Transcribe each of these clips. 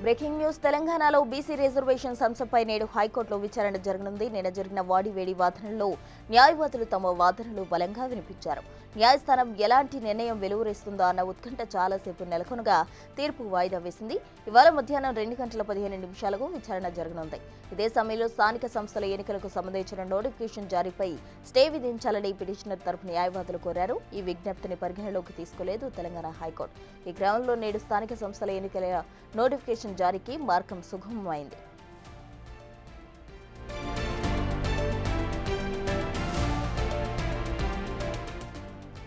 Breaking news తెలంగాణలో BC reservations అంశంపై నేడు హైకోర్టులో విచారణ జరగనుంది. నిన్న జరిగిన వాడివేడి వాదనల్లో న్యాయవాదులు తమ వాదనలు బలంగా వినిపించారు. న్యాయస్థానం ఎలాంటి నిర్ణయం వెలువరిస్తుందో అన్న ఉత్కంఠ చాలాసేపు నెలకొనగా తీర్పు వాయిదా వేసింది. ఇవాళ మధ్యాహ్నం 2:15 విచారణ జరగనుంది. ఇదే సమయంలో స్థానిక సంస్థల ఎన్నికలకు సంబంధించిన నోటిఫికేషన్ జారీపై స్టే విధించాలని పిటిషనర్ తరపు న్యాయవాదులు కోరారు. ఈ విజ్ఞప్తిని పరిగణలోకి తీసుకోలేదు తెలంగాణ హైకోర్టు. ఈ క్రమంలో నేడు స్థానిక సంస్థల ఎన్నికల నోటిఫికేషన్ జారీకి మార్గం సుగమమైంది.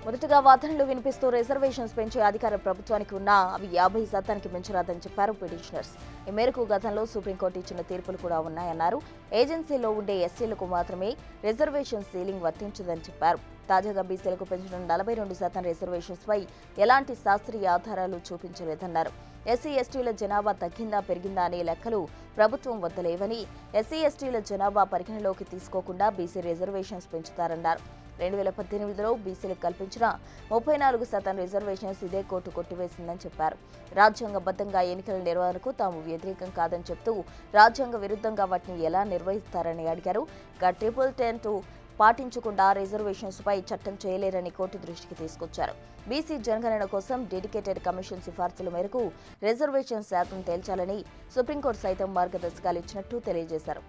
మొదటగా వాదనలు వినిపిస్తూ రిజర్వేషన్స్ పెంచే అధికారం ప్రభుత్వానికి ఉన్నా అవి 50% మించరాదని చెప్పారు పిటిషనర్స్. ఈ మేరకు గతంలో సుప్రీంకోర్టు ఇచ్చిన తీర్పులు కూడా ఉన్నాయన్నారు. ఏజెన్సీలో ఉండే ఎస్సీలకు మాత్రమే రిజర్వేషన్ సీలింగ్ వర్తించదని చెప్పారు. తాజాగా బీసీలకు పెంచిన 42% రిజర్వేషన్స్ పై ఎలాంటి శాస్త్రీయ ఆధారాలు చూపించలేదన్నారు. ఎస్సీ ఎస్టీల జనాభా తగ్గిందా పెరిగిందా అనే లెక్కలు ప్రభుత్వం వద్ద లేవని, ఎస్సీ ఎస్టీల జనాభా పరిగణలోకి తీసుకోకుండా బీసీ రిజర్వేషన్స్ పెంచుతారన్నారు. 2018లో బీసీలకు కల్పించిన 34% రిజర్వేషన్స్ ఇదే కోర్టు కొట్టివేసిందని చెప్పారు. రాజ్యాంగబద్ధంగా ఎన్నికల నిర్వహణకు తాము వ్యతిరేకం కాదని చెప్తూ రాజ్యాంగ విరుద్ధంగా వాటిని ఎలా నిర్వహిస్తారని అడిగారు. Triple-10 పాటించకుండా రిజర్వేషన్స్ పై చట్టం చేయలేరని కోర్టు దృష్టికి తీసుకొచ్చారు. బీసీ జనగణన కోసం డెడికేటెడ్ కమిషన్ సిఫార్సుల మేరకు రిజర్వేషన్ శాతం తేల్చాలని సుప్రీంకోర్టు సైతం మార్గదర్శకాలు ఇచ్చినట్టు తెలియజేశారు.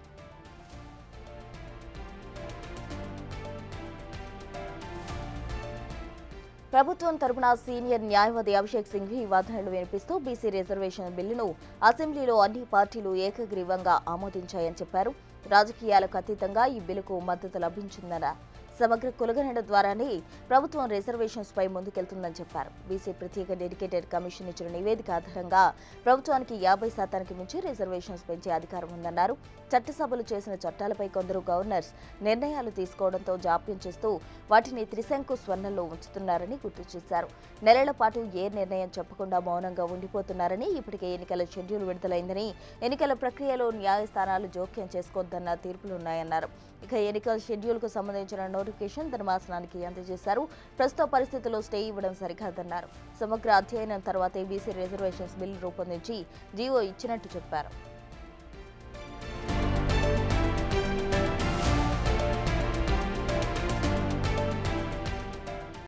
ప్రభుత్వం తరపున సీనియర్ న్యాయవాది అభిషేక్ సింఘ్వి వాదనలు వినిపిస్తూ బీసీ రిజర్వేషన్ బిల్లును అసెంబ్లీలో అన్ని పార్టీలు ఏకగ్రీవంగా ఆమోదించాయని చెప్పారు. రాజకీయాలకు అతీతంగా ఈ బిల్లుకు మద్దతు లభించిందన్న సమగ్ర కులగణన ద్వారానే ప్రభుత్వం రిజర్వేషన్స్ పై ముందుకెళ్తుందని చెప్పారు. బీసీ ప్రత్యేక డెడికేటెడ్ కమిషన్ ఇచ్చిన నివేదిక ఆధారంగా ప్రభుత్వానికి 50% మించి రిజర్వేషన్స్ పెంచే అధికారం ఉందన్నారు. చట్టసభలు చేసిన చట్టాలపై కొందరు గవర్నర్స్ నిర్ణయాలు తీసుకోవడంతో జాప్యం చేస్తూ వాటిని త్రిశంకు స్వర్ణంలో ఉంచుతున్నారని గుర్తు చేశారు. నెలల పాటు ఏ నిర్ణయం చెప్పకుండా మౌనంగా ఉండిపోతున్నారని, ఇప్పటికే ఎన్నికల షెడ్యూల్ విడుదలైందని, ఎన్నికల ప్రక్రియలో న్యాయస్థానాలు జోక్యం చేసుకోవద్దన్న తీర్పులున్నాయన్నారు. ఇక ఎన్నికల షెడ్యూల్కు సంబంధించిన నోటిఫికేషన్ ధర్మాసనానికి అందజేశారు. ప్రస్తుత పరిస్థితుల్లో స్టే ఇవ్వడం సరికాదన్నారు. సమగ్ర అధ్యయనం తర్వాతే బీసీ రిజర్వేషన్స్ బిల్లు రూపొందించి జీవో ఇచ్చినట్టు చెప్పారు.